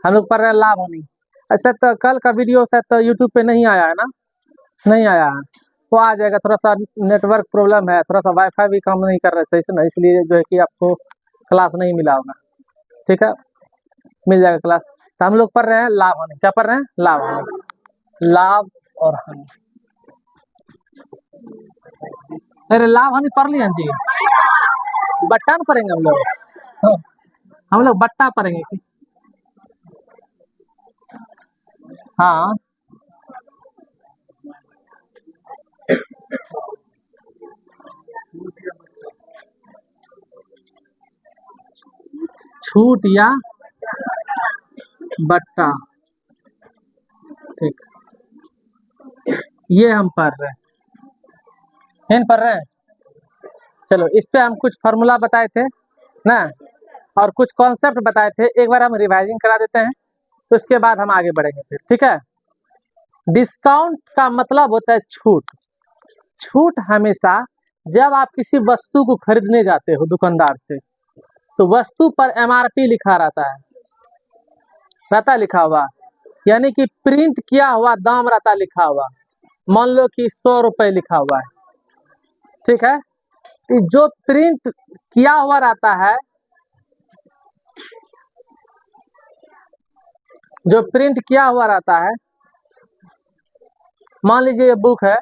हम लोग पढ़ रहे हैं लाभ हानि। ऐसा तो कल का वीडियो शायद तो यूट्यूब पे नहीं आया है ना, नहीं आया है, वो आ जाएगा। थोड़ा सा नेटवर्क प्रॉब्लम है, थोड़ा सा वाईफाई भी काम नहीं कर रहा है सही से ना, इसलिए जो है कि आपको क्लास नहीं मिला होगा। ठीक है, मिल जाएगा क्लास। तो हम लोग पढ़ रहे हैं लाभ हानि। क्या पढ़ रहे हैं? लाभ हानि, लाभ और हानि। अरे लाभ हानि पढ़ लिए जी, बट्टा न पढ़ेंगे हम लोग। हाँ, हम लोग बट्टा पढ़ेंगे। हाँ, छूट या बट्टा, ठीक, ये हम पढ़ रहे हैं, पढ़ रहे हैं। चलो, इस पे हम कुछ फार्मूला बताए थे ना, और कुछ कॉन्सेप्ट बताए थे। एक बार हम रिवाइजिंग करा देते हैं, तो उसके बाद हम आगे बढ़ेंगे फिर। ठीक है, डिस्काउंट का मतलब होता है छूट। छूट हमेशा जब आप किसी वस्तु को खरीदने जाते हो दुकानदार से, तो वस्तु पर एमआरपी लिखा रहता लिखा हुआ, यानी कि प्रिंट किया हुआ दाम रहता लिखा हुआ। मान लो कि 100 रुपये लिखा हुआ है, ठीक है। जो प्रिंट किया हुआ रहता है, जो प्रिंट किया हुआ रहता है, मान लीजिए ये बुक है,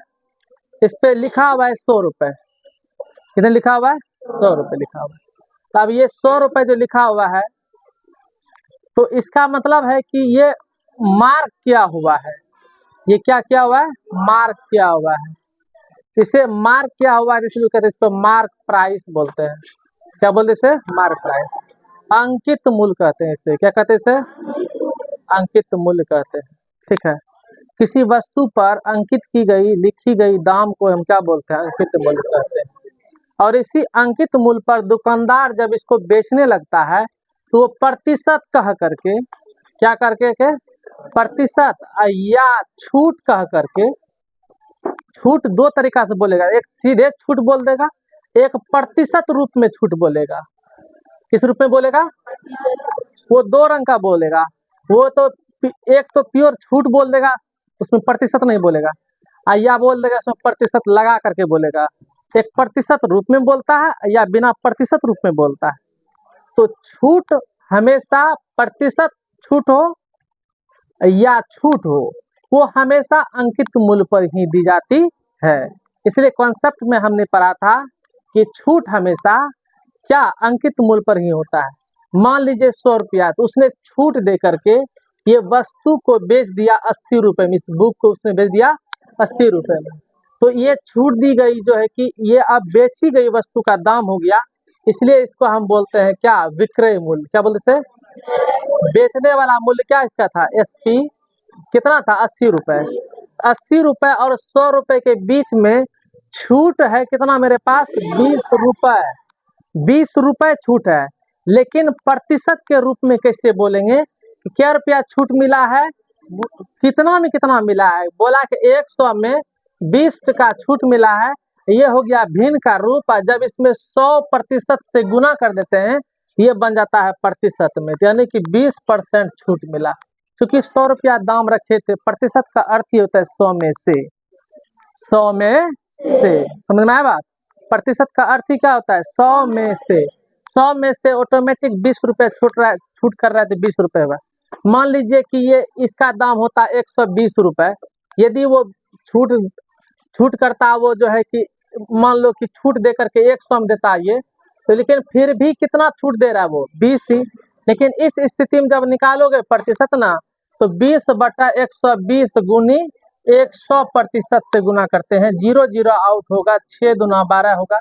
इस पे लिखा हुआ है 100 रुपये। कितने लिखा हुआ है? 100 रुपये लिखा हुआ है। तो अब ये 100 रुपये जो लिखा हुआ है, तो इसका मतलब है कि ये मार्क किया हुआ है। ये क्या किया हुआ है? मार्क किया हुआ है। इसे मार्क किया हुआ है, इसलिए कहते हैं इसको मार्क प्राइस बोलते हैं। क्या बोलते हैं इसे? Mark price. अंकित मूल्य कहते हैं इसे। क्या कहते हैं इसे? अंकित मूल्य कहते हैं। ठीक है, किसी वस्तु पर अंकित की गई, लिखी गई दाम को हम क्या बोलते हैं? अंकित मूल्य कहते हैं। और इसी अंकित मूल्य पर दुकानदार जब इसको बेचने लगता है, तो वो प्रतिशत कह करके, क्या करके के प्रतिशत या छूट कह करके, छूट दो तरीका से बोलेगा। एक सीधे छूट बोल देगा, एक प्रतिशत रूप में छूट बोलेगा। किस रूप में बोलेगा? वो दो रंग का बोलेगा। वो तो एक तो प्योर छूट बोल देगा, उसमें प्रतिशत नहीं बोलेगा, या बोल देगा उसमें प्रतिशत लगा करके बोलेगा। एक प्रतिशत रूप में बोलता है या बिना प्रतिशत रूप में बोलता है। तो छूट हमेशा प्रतिशत छूट हो या छूट हो, वो हमेशा अंकित मूल्य पर ही दी जाती है। इसलिए कॉन्सेप्ट में हमने पढ़ा था कि छूट हमेशा क्या अंकित मूल्य पर ही होता है। मान लीजिए 100 रुपया, तो उसने छूट दे करके ये वस्तु को बेच दिया 80 रुपये में। इस बुक को उसने बेच दिया 80 रुपये में। तो ये छूट दी गई जो है कि ये अब बेची गई वस्तु का दाम हो गया, इसलिए इसको हम बोलते हैं क्या? विक्रय मूल्य। क्या बोलते से? बेचने वाला मूल्य क्या इसका था? एसपी कितना था? 80 रुपये। 80 रुपये और 100 रुपये के बीच में छूट है कितना मेरे पास? 20 रुपये। 20 रुपये छूट है, लेकिन प्रतिशत के रूप में कैसे बोलेंगे? क्या रुपया छूट मिला है, कितना में कितना मिला है? बोला कि 100 में 20 का छूट मिला है, ये हो गया भिन्न का रूप। जब इसमें 100% से गुना कर देते हैं, ये बन जाता है प्रतिशत में, यानी कि 20% छूट मिला। क्योंकि 100 रुपया दाम रखे थे, प्रतिशत का अर्थ ही होता है 100 में से। 100 में से, समझ में आया बात? प्रतिशत का अर्थ ही क्या होता है? 100 में से। 100 में से ऑटोमेटिक 20 रुपये छूट कर रहा है, तो 20 रुपये हुआ। मान लीजिए कि ये इसका दाम होता है 120 रुपये। यदि वो छूट करता, वो जो है कि मान लो कि छूट दे करके 100 में देता ये, तो लेकिन फिर भी कितना छूट दे रहा है? वो 20 ही। लेकिन इस स्थिति में जब निकालोगे प्रतिशत ना, तो 20/120 गुनी 100% से गुना करते हैं। 0 0 आउट होगा, 6 दूना 12 होगा,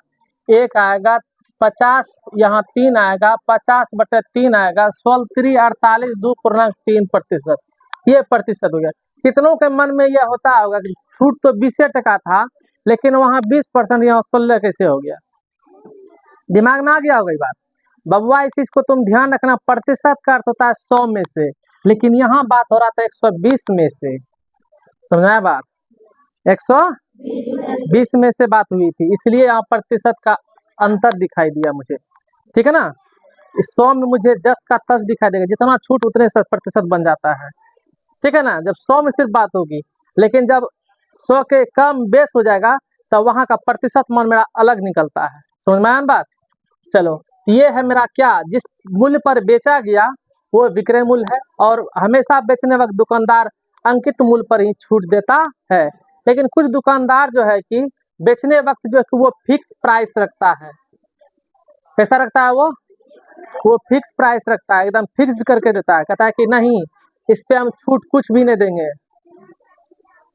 1 आएगा, 50 यहाँ 3 आएगा, 50/3 आएगा, 16 3 48 2.3%। ये प्रतिशत हो गया। कितनों के मन में यह होता होगा कि छूट तो 20% था, लेकिन वहाँ 20%, यहाँ 16 कैसे हो गया? दिमाग में आ गया होगा ये बात। बबुआ, इस चीज को तुम ध्यान रखना। प्रतिशत का अर्थ होता है 100 में से, लेकिन यहाँ बात हो रहा था 120 में से। समझाया बात? 120 में से बात हुई थी, इसलिए यहाँ प्रतिशत का अंतर दिखाई दिया मुझे। ठीक है ना? 100 में मुझे 10 का 10 दिखाई देगा, जितना छूट उतने प्रतिशत बन जाता है, ठीक है ना। जब 100 में सिर्फ बात होगी, लेकिन जब 100 के कम बेस हो जाएगा तब वहाँ का प्रतिशत मान मेरा अलग निकलता है। समझ में आया ना बात। चलो, ये है मेरा क्या, जिस मूल्य पर बेचा गया वो विक्रय मूल्य है, और हमेशा बेचने वक्त दुकानदार अंकित मूल्य पर ही छूट देता है। लेकिन कुछ दुकानदार जो है कि बेचने वक्त जो है कि वो फिक्स प्राइस रखता है। कैसा रखता है वो फिक्स प्राइस रखता है, एकदम फिक्स्ड करके देता है। कहता है कि नहीं, इस पे हम छूट कुछ भी नहीं देंगे,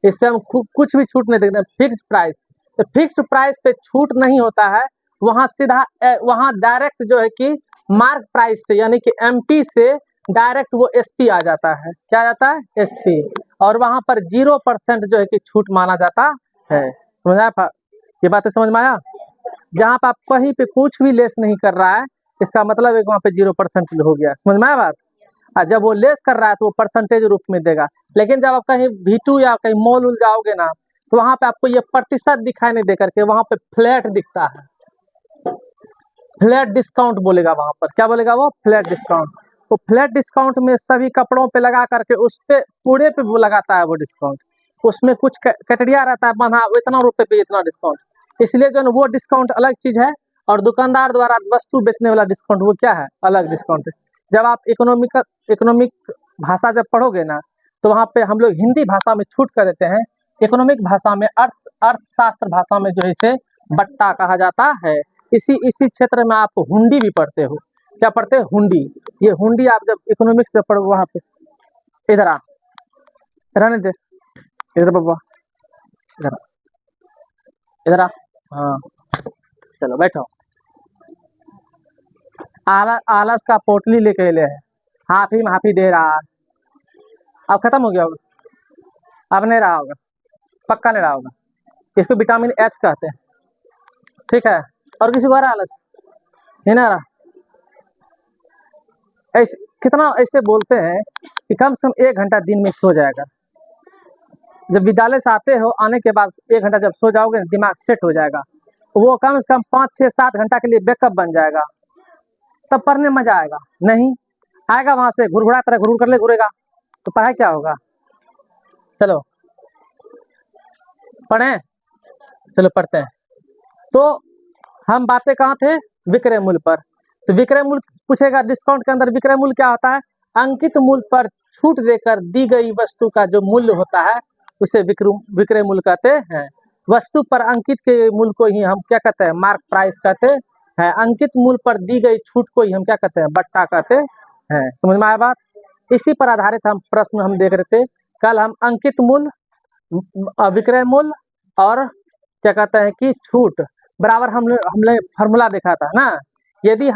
इस पे हम कुछ भी छूट नहीं देंगे, फिक्स्ड प्राइस। तो फिक्स्ड प्राइस पे छूट नहीं होता है, वहाँ सीधा वहाँ डायरेक्ट जो है कि मार्क प्राइस से, यानी कि एमपी से डायरेक्ट वो एसपी आ जाता है। क्या आ जाता है? एसपी। और वहाँ पर 0% जो है कि छूट माना जाता है। समझ आया? ये बातें समझ में आया? जहाँ पर आप कहीं पे कुछ भी लेस नहीं कर रहा है, इसका मतलब है वहाँ पे 0% हो गया। समझ में आया बात? जब वो लेस कर रहा है तो वो परसेंटेज रूप में देगा। लेकिन जब आप कहीं V2 या कहीं मॉल उल जाओगे ना, तो वहाँ पे आपको ये प्रतिशत दिखाई नहीं दे करके वहाँ पे फ्लैट दिखता है, फ्लैट डिस्काउंट बोलेगा वहाँ पर। क्या बोलेगा वो? Flat discount. वो फ्लैट डिस्काउंट में सभी कपड़ों पे लगा करके उस पे पूरे पे वो लगाता है वो डिस्काउंट। उसमें कुछ कैटेरिया रहता है, बना इतना रुपए पे इतना डिस्काउंट, इसलिए जो है वो डिस्काउंट अलग चीज है, और दुकानदार द्वारा वस्तु बेचने वाला डिस्काउंट वो क्या है? अलग डिस्काउंट है। जब आप इकोनॉमिक भाषा जब पढ़ोगे ना, तो वहाँ पे हम लोग हिंदी भाषा में छूट कर देते हैं, इकोनॉमिक भाषा में अर्थशास्त्र भाषा में जो है इसे बट्टा कहा जाता है। इसी क्षेत्र में आप हुंडी भी पढ़ते हो। क्या पढ़ते हैं? हुंडी। ये हुंडी आप जब इकोनॉमिक्स में पढ़ो, वहाँ पे इधर आ, रहने दे, इधर बाबा, इधर इधर आ, हाँ चलो बैठो। आलस का पोटली लेके ले है, हाफी दे रहा है। अब खत्म हो गया होगा, अब नहीं रहा होगा, पक्का नहीं रहा होगा। इसको विटामिन H कहते हैं, ठीक है। और किसी को आ रहा आलस? नहीं ना रहा? ऐसे कितना ऐसे बोलते हैं कि कम से कम 1 घंटा दिन में सो जाएगा। जब विद्यालय से आते हो, आने के बाद 1 घंटा जब सो जाओगे, दिमाग सेट हो जाएगा, वो कम से कम 5, 6, 7 घंटा के लिए बैकअप बन जाएगा। तब पढ़ने में मजा आएगा। नहीं आएगा, वहां से घुरघुरा तरह घुरूर कर ले घूरेगा, तो पढ़ाई क्या होगा? चलो पढ़ें, चलो पढ़ते हैं। तो हम बातें कहाँ थे? विक्रय मूल्य पर। तो विक्रय मूल्य पूछेगा, डिस्काउंट के अंदर विक्रय मूल्य क्या होता है? अंकित मूल्य पर छूट देकर दी गई वस्तु का जो मूल्य होता है उसे विक्रय मूल्य कहते हैं। वस्तु पर अंकित के मूल्य को ही हम क्या कहते हैं? मार्क प्राइस कहते हैं। अंकित मूल्य पर दी गई छूट को ही हम क्या कहते हैं? बट्टा कहते हैं। समझ में आया बात? इसी पर आधारित हम प्रश्न हम देख रहे थे। कल हम अंकित मूल्य, विक्रय मूल्य और क्या कहते हैं कि छूट बराबर हमने फॉर्मूला देखा था ना। यदि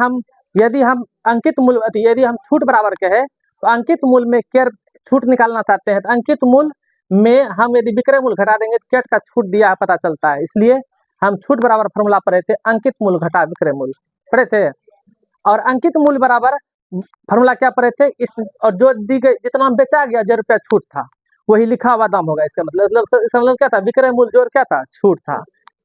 हम अंकित मूल्य, यदि हम छूट बराबर के है, तो अंकित मूल्य में क्या छूट निकालना चाहते हैं, तो अंकित मूल्य में हम यदि विक्रय मूल्य घटा देंगे तो क्या का छूट दिया है पता चलता है। इसलिए हम छूट बराबर फॉर्मूला पढ़े थे, अंकित मूल्य घटा विक्रय मूल्य पढ़े थे। और अंकित मूल्य बराबर फॉर्मूला क्या पढ़े थे? इस और जो दी गई, जितना बेचा गया 1,000 रुपया छूट था, वही लिखा हुआ दाम होगा। इसका मतलब क्या था? विक्रय मूल्य जोड़ क्या था? छूट था,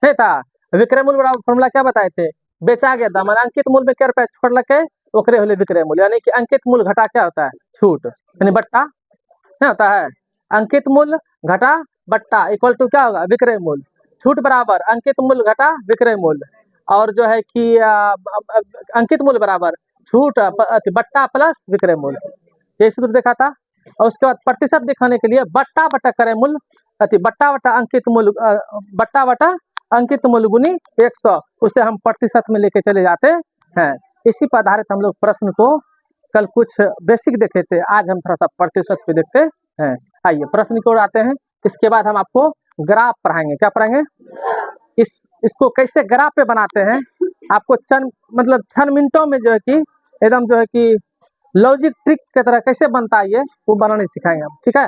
नहीं था? विक्रय मूल्य बराबर फॉर्मूला क्या बताए थे? बेचा गया दाम, अंकित मूल्य में क्या रुपया छोड़ लगे, ओकरे होले विक्रय मूल्य। यानी कि अंकित मूल्य घटा क्या होता है? छूट, यानी बट्टा क्या होता है? अंकित मूल्य घटा बट्टा इक्वल टू क्या होगा? विक्रय मूल्य। छूट बराबर अंकित मूल्य घटा विक्रय मूल्य, और जो है कि अंकित मूल्य बराबर छूट बट्टा प्लस विक्रय मूल्य। ये सूत्र देखा था। और उसके बाद प्रतिशत दिखाने के लिए बट्टा बटा क्रय मूल्य, बट्टा बटा अंकित मूल्य, बट्टा बटा अंकित मूल्य गुनी 100, उसे हम प्रतिशत में लेके चले जाते हैं। इसी पर आधारित हम लोग प्रश्न को कल कुछ बेसिक देखे थे, आज हम थोड़ा सा प्रतिशत पे देखते हैं। आइए प्रश्न की ओर आते हैं। इसके बाद हम आपको ग्राफ पढ़ाएंगे। क्या पढ़ाएंगे? इसको कैसे ग्राफ पे बनाते हैं, आपको चंद मिनटों में जो है कि एकदम जो है कि लॉजिक ट्रिक की तरह कैसे बनता है ये, वो बनाने सिखाएंगे हम। ठीक है,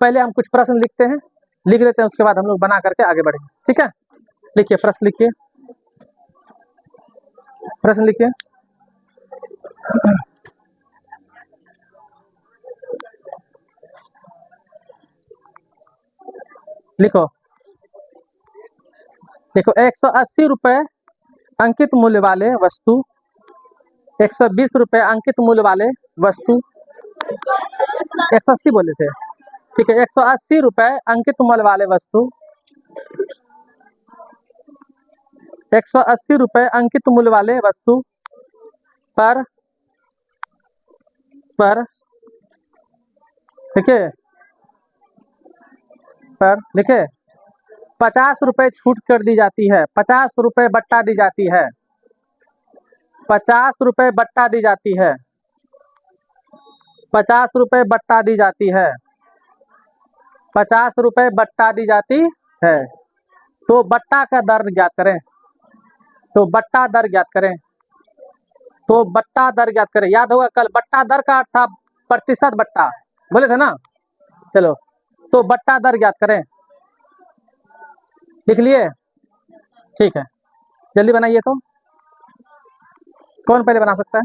पहले हम कुछ प्रश्न लिख लेते हैं, उसके बाद हम लोग बना करके आगे बढ़ेंगे। ठीक है, लिखिए प्रश्न, लिखिए प्रश्न, लिखिए। लिखो, देखो 180 रुपए अंकित मूल्य वाले वस्तु 120 रुपए अंकित मूल्य वाले वस्तु, 180 बोले थे, ठीक है, 180 रुपए अंकित मूल्य वाले वस्तु, 180 रुपए अंकित मूल्य वाले वस्तु पर लिखे, पर लिखे 50 रुपए छूट कर दी जाती है, 50 रुपए बट्टा दी जाती है, 50 रुपए बट्टा दी जाती है, 50 रुपए बट्टा दी जाती है, 50 रुपए बट्टा दी जाती है। तो बट्टा का दर ज्ञात करें, तो बट्टा दर ज्ञात करें, तो बट्टा दर ज्ञात करें। याद होगा कल बट्टा दर का अर्थ था प्रतिशत बट्टा, बोले थे ना। चलो तो बट्टा दर ज्ञात करें, लिख लिए, ठीक है, जल्दी बनाइए। तो कौन पहले बना सकता है?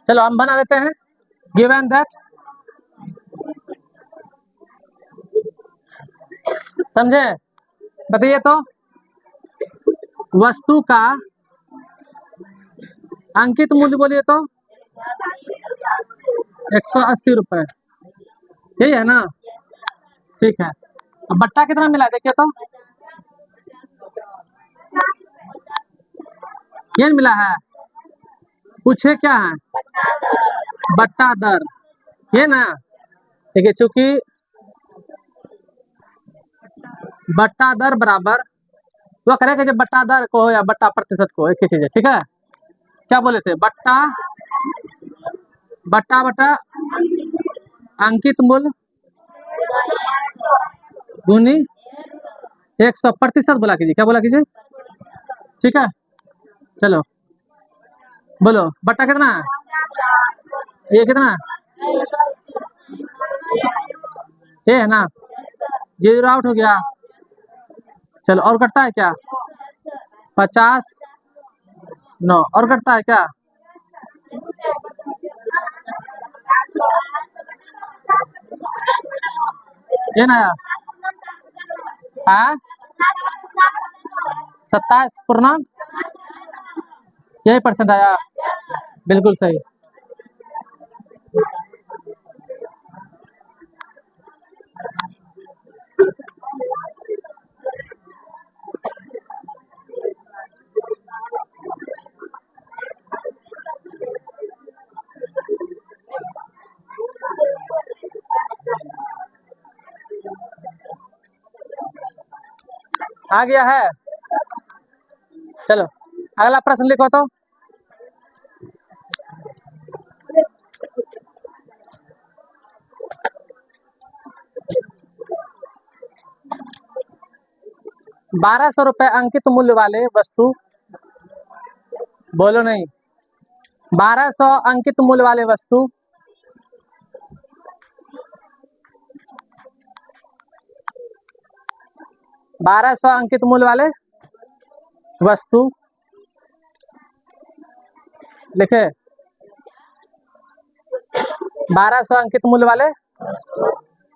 चलो हम बना देते हैं। गिवन दैट, समझे? बताइए तो वस्तु का अंकित मूल्य बोलिए तो 180 रुपए, यही है ना, ठीक है। अब बट्टा कितना मिला देखिए तो, ये मिला है, पूछे क्या है? बट्टा दर, ये ना, ठीक है, चूंकि बट्टा दर बराबर, वो करेगा जब बट्टा दर को हो या बट्टा प्रतिशत को, एक ही चीज है, ठीक है। क्या बोले थे? बट्टा बट्टा बट्टा अंकित मूल्य गुनी 100 प्रतिशत बोला कीजिए, क्या बोला कीजिए, ठीक है। चलो बोलो बट्टा कितना है? ये कितना है? ये है ना, जीरो आउट हो गया। चलो और कटता है क्या? 50 9 और कटता है क्या? ये ना, हाँ 27 पूर्णांक, यही परसेंट आया, बिल्कुल सही। आ गया है। चलो अगला प्रश्न लिखो तो। ₹1200 अंकित मूल्य वाले वस्तु, बोलो नहीं, 1200 अंकित मूल्य वाले वस्तु, ₹1200 अंकित मूल्य वाले वस्तु लिखे, 1200 अंकित मूल्य वाले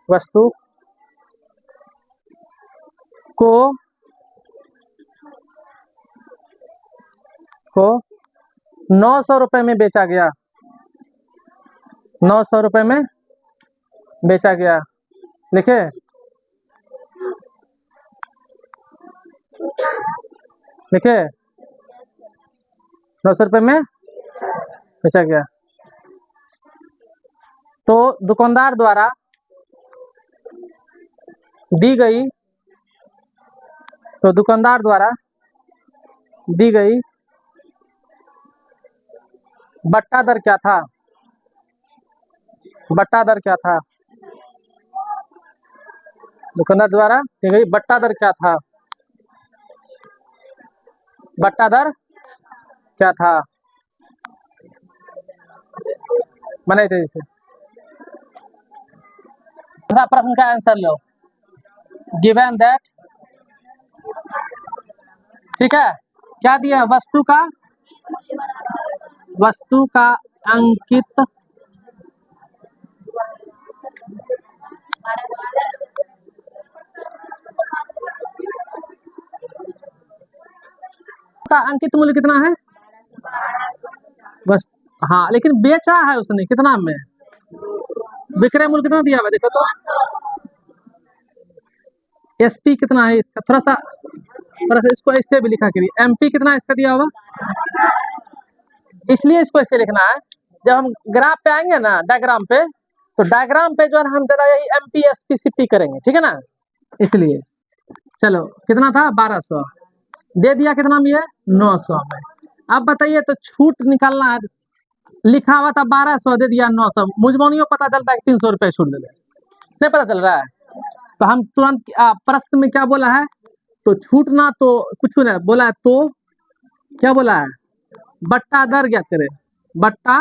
वस्तु को 900 रुपए में बेचा गया, 900 रुपए में बेचा गया, लिखे, लिखे 900 रुपए में बेचा गया। तो दुकानदार द्वारा दी गई, तो दुकानदार द्वारा दी गई बट्टा दर क्या था? बट्टा दर क्या था? दुकानदार द्वारा दी गई बट्टा दर क्या था? बट्टा दर क्या था? बनाए थे इसे। दूसरा प्रश्न का आंसर लो। गिवन दैट, ठीक है, क्या दिया? वस्तु का अंकित उसका अंकित मूल्य कितना है? बस हाँ, लेकिन बेचा है उसने कितना में? विक्रय मूल्य कितना दिया हुआ देखो तो। एसपी कितना है इसका? थोड़ा सा इसको ऐसे भी लिखा करिए। एमपी कितना है इसका दिया हुआ? इसलिए इसको ऐसे लिखना है, जब हम ग्राफ पे आएंगे ना, डायग्राम पे, तो डायग्राम पे जो है हम जरा यही एमपी एसपी सीपी करेंगे, ठीक है ना। इसलिए चलो कितना था? 1200 दे दिया, कितना में है? 900 में। अब बताइए तो छूट निकालना है, लिखा हुआ था 1200 दे दिया 900, मुझमोनियों पता चलता है 300 रुपये छूट दे, नहीं पता चल रहा है। तो हम तुरंत प्रश्न में क्या बोला है? तो छूटना तो कुछ नहीं बोला है, तो क्या बोला है? बट्टा दर ज्ञात करें। बट्टा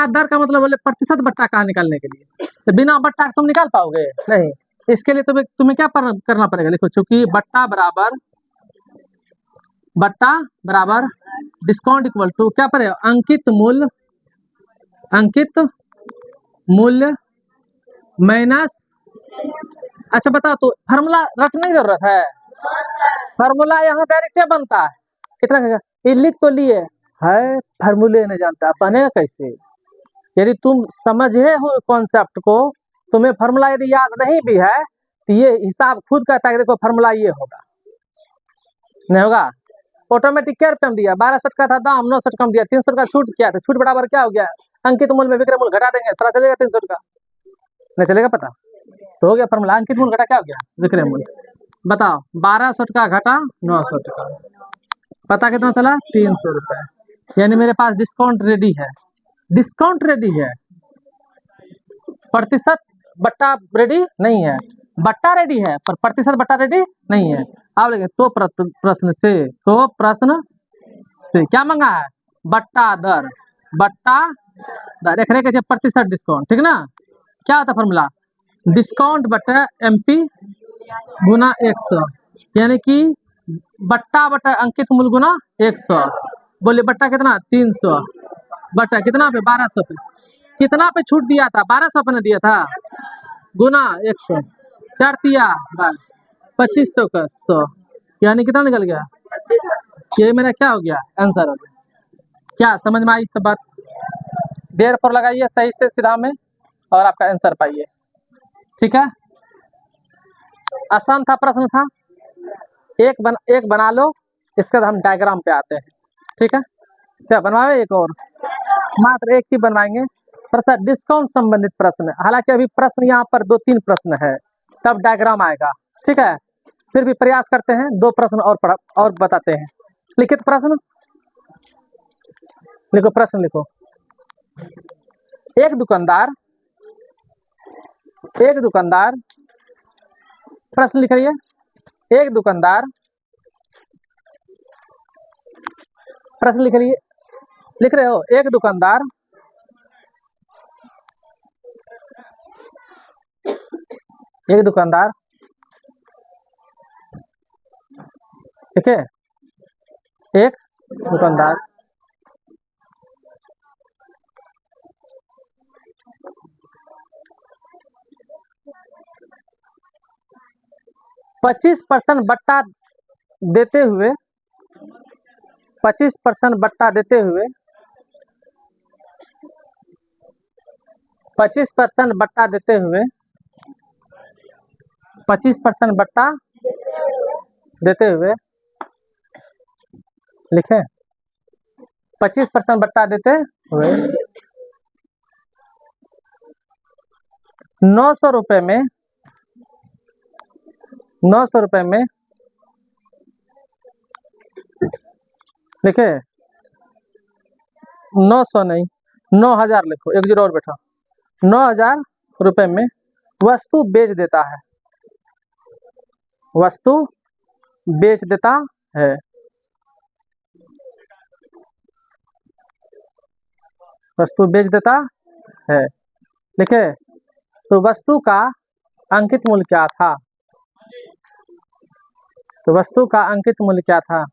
दर का मतलब बोले प्रतिशत बट्टा कहाँ निकालने के लिए। तो बिना बट्टा तुम निकाल पाओगे नहीं। इसके लिए तुम्हें क्या करना पड़ेगा? देखो, चूंकि बट्टा बराबर डिस्काउंट इक्वल टू क्या पड़ेगा? अंकित मूल्य माइनस। अच्छा बताओ, तो फार्मूला रटने की जरूरत है? फार्मूला यहाँ डायरेक्ट बनता है। कितना ये लिख तो लिए है, फार्मूले नहीं जानता, बनेगा कैसे? यदि तुम समझे हो कॉन्सेप्ट को, तुम्हें फार्मूला यदि याद नहीं भी है, तो ये हिसाब खुद कहता है कि देखो फार्मूला ये होगा, नहीं होगा। ऑटोमेटिक क्या रुपये में दिया? 1200 का था दाम, 900 कम दिया, 300 का छूट किया, तो छूट बराबर क्या हो गया? अंकित मूल्य में विक्रय मूल्य घटा देंगे, पता चलेगा 300 का, नहीं चलेगा पता? तो हो गया फार्मूला, अंकित मूल्य घटा क्या हो गया? विक्रय मूल्य। बताओ 1200 का घटा 900 का, पता कितना चला? 300 रुपये। यानी मेरे पास डिस्काउंट रेडी है, प्रतिशत बट्टा रेडी नहीं है, बट्टा रेडी है पर प्रतिशत बट्टा रेडी नहीं है। अब लेकिन तो प्रश्न से क्या मांगा है? बट्टा दर एक प्रतिशत डिस्काउंट, ठीक ना। क्या होता है फॉर्मूला? डिस्काउंट बटा एमपी गुना 100, यानी कि बट्टा अंकित मूल्य गुना 100। बोले बट्टा कितना? 300 बट्टा कितना पे? 1200 पे। कितना पे छूट दिया था? 1200 पे ना दिया था, गुना 100, 4 दिया 2500 का 100, यानी कितना निकल गया? ये मेरा क्या हो गया? आंसर हो गया। क्या समझ में आई सब बात? देर पर लगाइए सही से सीधा में और आपका आंसर पाइए, ठीक है। आसान था, प्रश्न था। एक बना लो, इसके बाद हम डायग्राम पे आते हैं, ठीक है। क्या बनवावे? एक और, मात्र एक ही बनवाएंगे। थोड़ा सा डिस्काउंट संबंधित प्रश्न है, हालांकि अभी प्रश्न यहाँ पर 2-3 प्रश्न है, तब डायग्राम आएगा, ठीक है। फिर भी प्रयास करते हैं, 2 प्रश्न और बताते हैं। लिखित प्रश्न लिखो, प्रश्न लिखो। एक दुकानदार प्रश्न लिख रही है। एक दुकानदार प्रश्न लिख रहे हो। एक दुकानदार ठीक है। एक दुकानदार 25% बट्टा देते हुए 25% बट्टा देते हुए 25% बट्टा देते हुए 25% बट्टा देते हुए लिखे 25% बट्टा देते हुए 900 रुपये में 900 रुपये में लिखे 900 नहीं 9000 लिखो, 1 जीरो और बैठा। 9000 रुपये में वस्तु बेच देता है, वस्तु बेच देता है। वस्तु बेच देता है, लिखे। तो वस्तु का अंकित मूल्य क्या था? तो वस्तु का अंकित मूल्य क्या था?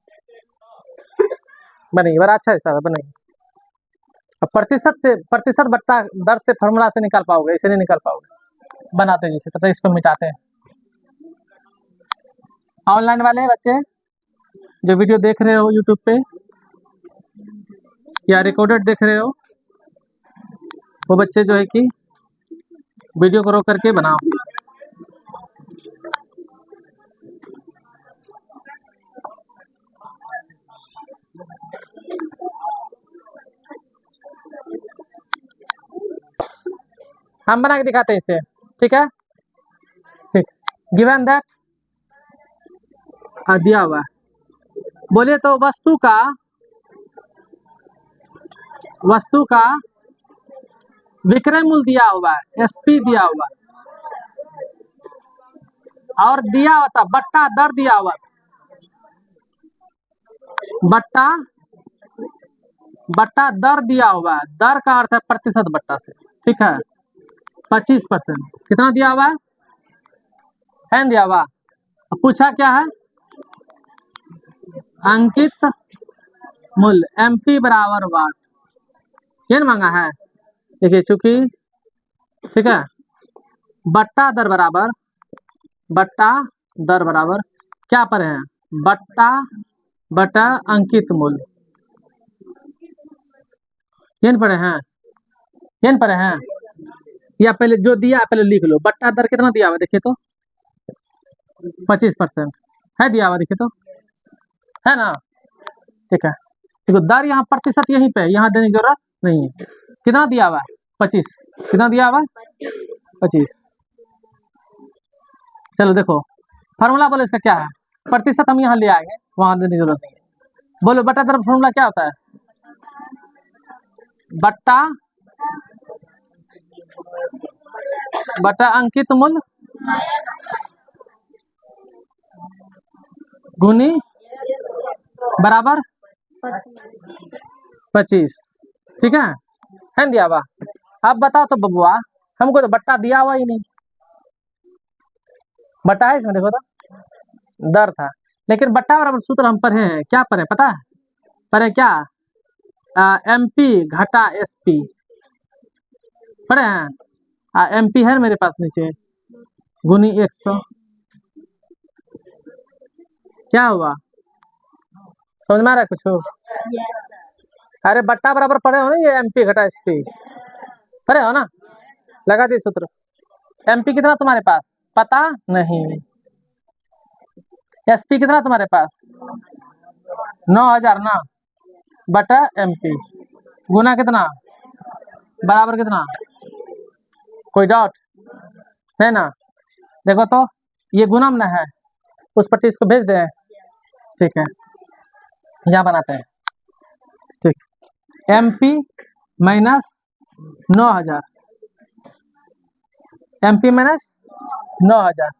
बनेगी, बड़ा अच्छा हिसाब है, बनेगी। अब प्रतिशत बट्टा दर से फॉर्मूला से निकाल पाओगे, इसे नहीं निकाल पाओगे। बनाते हैं जैसे, तब तक इसको मिटाते हैं। ऑनलाइन वाले बच्चे जो वीडियो देख रहे हो यूट्यूब पे या रिकॉर्डेड देख रहे हो, वो बच्चे जो है कि वीडियो को रोक करके बनाओ। हम बना के दिखाते हैं इसे, ठीक है। ठीक, गिवन दैट दिया हुआ है। बोलिए तो वस्तु का विक्रय मूल्य दिया हुआ है, एसपी दिया हुआ है, और दिया हुआ था बट्टा दर दिया हुआ, बट्टा दर दिया हुआ है। दर का अर्थ है प्रतिशत बट्टा से, ठीक है। 25% कितना दिया हुआ है दिया हुआ। अब पूछा क्या है, अंकित मूल्य एमपी बराबर वाट, ये ना मांगा है। देखिए चूंकि, ठीक है, बट्टा दर बराबर क्या पर है, बट्टा अंकित मूल्य, ये पढ़े हैं। या पहले जो दिया पहले लिख लो, बट्टा दर कितना दिया हुआ देखिए तो 25% है दिया हुआ, देखिए तो है ना, ठीक है। देखो दर यहाँ प्रतिशत यहीं पे, यहाँ देने की जरूरत नहीं है। कितना दिया हुआ है 25, कितना दिया हुआ है 25। चलो देखो फार्मूला बोलो इसका क्या है, प्रतिशत हम यहाँ ले आएंगे, वहां देने की जरूरत नहीं है। बोलो बट्टा दर फार्मूला क्या होता है, बट्टा अंकित मूल्य गुनी बराबर 25, ठीक है दिया हुआ। अब बताओ तो बबुआ, हमको तो बट्टा दिया हुआ ही नहीं, बट्टा है इसमें देखो तो, दर था, लेकिन बट्टा बराबर सूत्र हम पढ़े हैं, क्या पढ़े पता है, पढ़े क्या, एमपी घटा एसपी पढ़े हैं। एमपी है मेरे पास नीचे, गुनी 100, क्या हुआ समझ में आ रहा है कुछ हो? अरे बट्टा बराबर पढ़े हो ना, ये एमपी घटा एसपी पढ़े हो ना, लगा दिए सूत्र। एमपी कितना तुम्हारे पास पता नहीं, एसपी कितना तुम्हारे पास 9000 ना, बटा एमपी गुना कितना बराबर कितना, कोई डाउट है ना। देखो तो ये गुणम ना है, उस पट्टी इसको भेज दें, ठीक है, यहाँ बनाते हैं, ठीक। एमपी माइनस 9000, एमपी माइनस 9000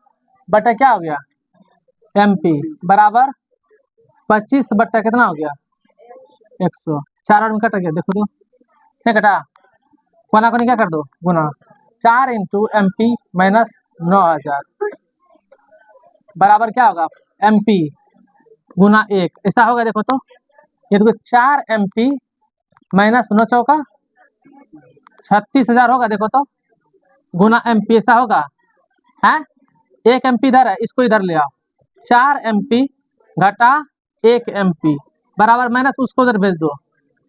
बटा क्या हो गया, एमपी बराबर 25 बट्टा कितना हो गया 100, 4 में कट गया, देखो तो क्या कटा, कोना कोनी क्या कर दो गुना, 4 इंटू एमपी माइनस 9000 बराबर क्या होगा, एमपी गुना 1, ऐसा होगा। देखो तो ये देखो 4 एमपी माइनस 9 चौका 36,000 होगा, देखो तो गुना एमपी ऐसा होगा है। 1 एमपी इधर है, इसको इधर ले आओ, 4 एमपी घटा 1 एमपी बराबर माइनस उसको उधर भेज दो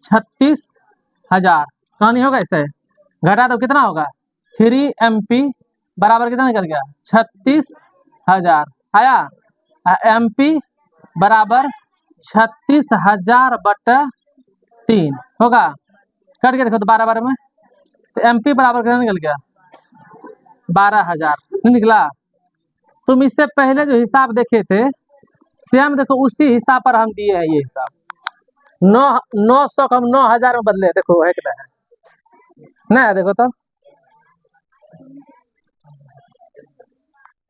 36,000, कहानी होगा ऐसे, घटा दो कितना होगा 3 एमपी बराबर कितना निकल गया 36,000 आया। एमपी बराबर 36,000 बटा 3 होगा, कट गया देखो तो 12 में, तो एमपी बराबर कितना निकल गया 12,000 नहीं निकला। तुम इससे पहले जो हिसाब देखे थे सेम देखो उसी हिसाब पर हम दिए हैं, ये हिसाब 900 को हम 9,000 में बदले, देखो है कि नहीं है, देखो तो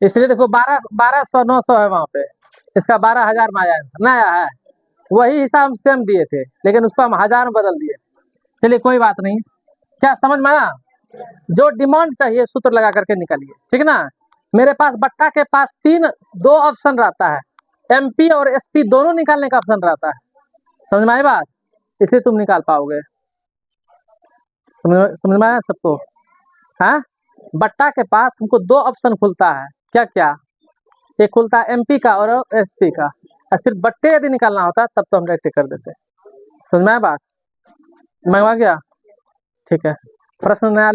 इसलिए देखो 1200 900 है वहां पे, इसका 12,000 में आया आंसर, ना आया है, वही हिसाब हम सेम दिए थे लेकिन उसको हम 1000 में बदल दिए। चलिए कोई बात नहीं, क्या समझ में आया, जो डिमांड चाहिए सूत्र लगा करके निकालिए, ठीक ना। मेरे पास बट्टा के पास 2 ऑप्शन रहता है, एमपी और एसपी दोनों निकालने का ऑप्शन रहता है, समझ में आई बात, इसलिए तुम निकाल पाओगे, समझ में आया सबको। हाँ, बट्टा के पास हमको 2 ऑप्शन खुलता है, क्या क्या, एक खुलता है एमपी का और एसपी का, और सिर्फ बट्टे यदि निकालना होता तब तो हम डायरेक्ट कर देते। समझ में आया बात? मंगवा गया? ठीक है। प्रश्न नया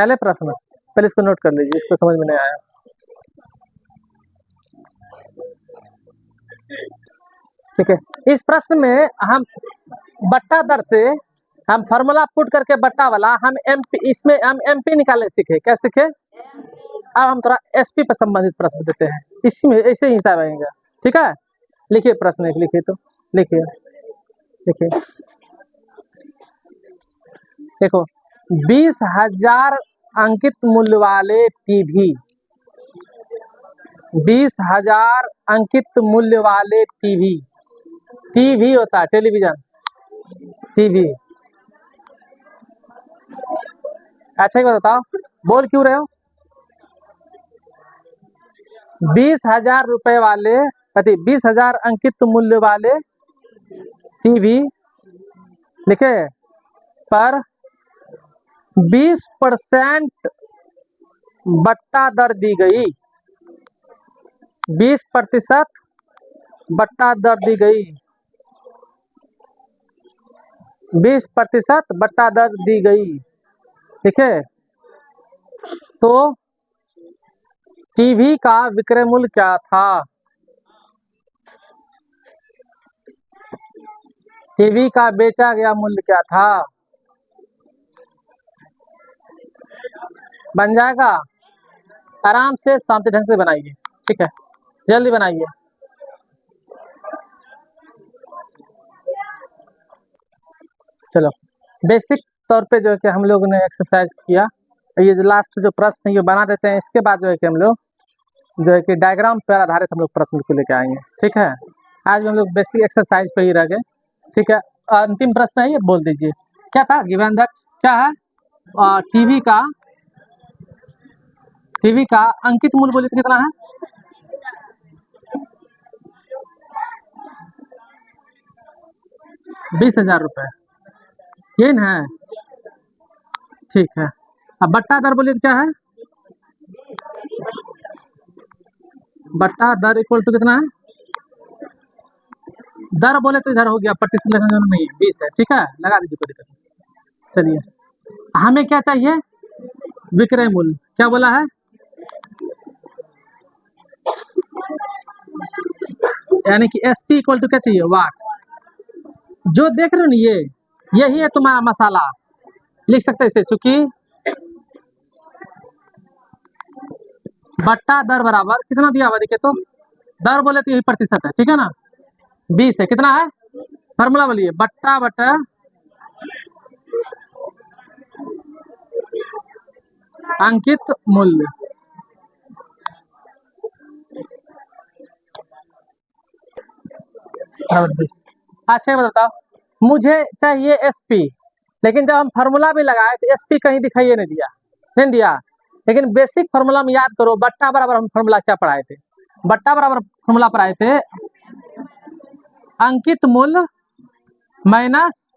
ले प्रश्न, पहले इसको नोट कर लीजिए, इसको समझ में नहीं आया। ठीक है, इस प्रश्न में हम बट्टा दर से हम फार्मूला पुट करके बट्टा वाला हम इसमें हम एमपी निकालने सीखे। क्या सीखे? अब हम थोड़ा एसपी पर संबंधित प्रश्न देते हैं, इसी में ऐसे ही हिसाब आएगा। ठीक है, लिखिए प्रश्न एक, लिखिए तो लिखिए देखो, 20,000 अंकित मूल्य वाले टीवी, 20,000 अंकित मूल्य वाले टीवी होता है टेलीविजन, टीवी। अच्छा एक बात बताओ, बोल क्यों रहे हो? 20,000 रुपए वाले 20,000 अंकित मूल्य वाले टीवी लिखे पर 20% बट्टा दर दी गई, 20% बट्टा दर दी गई, 20% बट्टा दर दी गई। ठीक है, तो टीवी का विक्रय मूल्य क्या था? टीवी का बेचा गया मूल्य क्या था? बन जाएगा? आराम से शांति ढंग से बनाइए। ठीक है, जल्दी बनाइए। चलो, बेसिक तौर पे जो है कि हम लोगों ने एक्सरसाइज किया, ये जो लास्ट जो प्रश्न है ये बना देते हैं। इसके बाद जो है कि हम लोग जो है कि डायग्राम पर आधारित हम लोग प्रश्न को लेके आएंगे। ठीक है, आज हम लोग बेसिक एक्सरसाइज पे ही रह गए। ठीक है, अंतिम प्रश्न है ये, बोल दीजिए क्या था? गिवन दैट क्या है? टीवी का अंकित मूल्य बोलिए तो कितना है? 20,000 रुपए, ये ना है? ठीक है, अब बट्टा दर बोलिए तो क्या है? बट्टा दर इक्वल टू कितना है? दर बोले तो इधर हो गया, प्रतिशत लगाने नहीं है, 20 है। ठीक है, लगा दीजिए, कोई दिक्कत नहीं। चलिए, हमें क्या चाहिए? विक्रय मूल्य। क्या बोला है? यानी कि एसपी इक्वल टू क्या चाहिए? वाट। जो देख रहे हो ना, यही है तुम्हारा मसाला। लिख सकते हैं इसे, चूंकि बट्टा दर बराबर कितना दिया हुआ देखिए तो, दर बोले तो यही प्रतिशत है। ठीक है ना, 20 है। कितना है? फार्मूला बोलिए, बट्टा बटा अंकित मूल्य। अच्छा बताओ, मुझे चाहिए एसपी, लेकिन जब हम फार्मूला भी लगाए तो एसपी कहीं दिखाइए नहीं दिया। लेकिन बेसिक फार्मूला में याद करो, बट्टा बराबर हम फार्मूला क्या पढ़ाए थे? बट्टा बराबर फार्मूला पढ़ाए थे अंकित मूल्य माइनस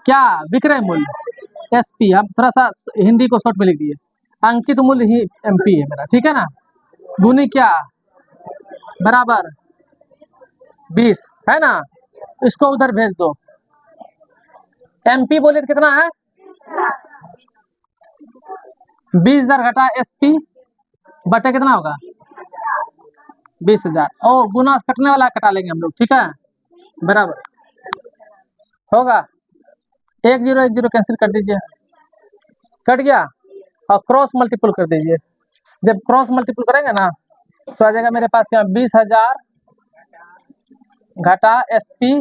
क्या? विक्रय मूल्य, एसपी। हम थोड़ा सा हिंदी को शॉर्ट में लिख दिए, अंकित मूल्य ही एमपी है मेरा। ठीक है ना, गुनी क्या बराबर 20 है ना, इसको उधर भेज दो। एमपी बोले तो कितना है? 20,000 घटा एसपी बटे कितना होगा? 20,000। ओ गुना कटने वाला कटा लेंगे हम लोग। ठीक है, बराबर होगा 1 0 1 0 कैंसिल कर दीजिए, कट गया। और क्रॉस मल्टीपल कर दीजिए। जब क्रॉस मल्टीपल करेंगे ना तो आ जाएगा मेरे पास यहाँ 20,000 घटा एसपी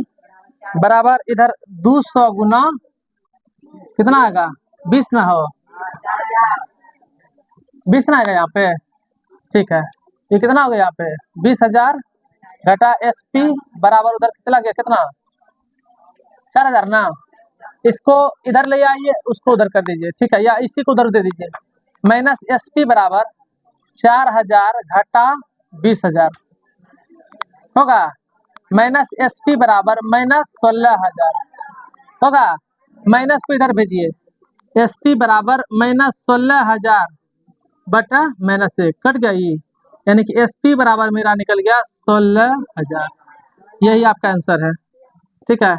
बराबर इधर 200 गुना कितना आएगा? 20 ना हो, 20 ना आएगा यहाँ पे। ठीक है, ये कितना हो गया यहाँ पे? 20,000 घटा एसपी बराबर उधर चला गया कितना? 4,000 ना। इसको इधर ले आइए, उसको उधर कर दीजिए। ठीक है, या इसी को उधर दे दीजिए। माइनस एसपी बराबर 4,000 घटा 20,000 होगा, माइनस एसपी बराबर माइनस 16,000 होगा। माइनस को इधर भेजिए, एसपी बराबर माइनस 16,000 बटा माइनस 1, कट गया ये। यानी कि SP बराबर मेरा निकल गया 16,000। यही आपका आंसर है। ठीक है,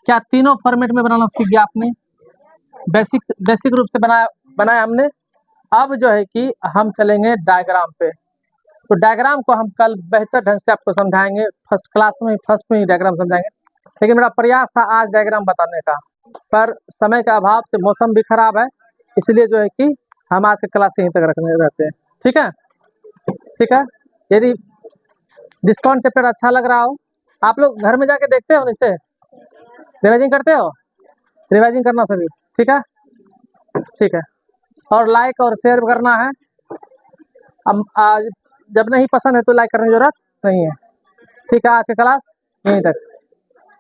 क्या तीनों फॉर्मेट में बनाना सीख गया आपने? बेसिक रूप से बनाया हमने। अब जो है कि हम चलेंगे डायग्राम पे। तो डायग्राम को हम कल बेहतर ढंग से आपको समझाएंगे, फर्स्ट में ही डायग्राम समझाएंगे। लेकिन मेरा प्रयास था आज डायग्राम बताने का, पर समय के अभाव से मौसम भी खराब है, इसलिए जो है कि हम आज के क्लास यहीं तक रखने रहते हैं। ठीक है, ठीक है। यदि डिस्काउंट चैप्टर अच्छा लग रहा हो, आप लोग घर में जाके देखते हो, इसे रिवाइजिंग करते हो, रिवाइजिंग करना सभी। ठीक है, ठीक है। और लाइक और शेयर करना है। अब जब नहीं पसंद है तो लाइक करने की जरूरत नहीं है। ठीक है, आज की क्लास यहीं तक।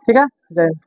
ठीक है, जय हिंद।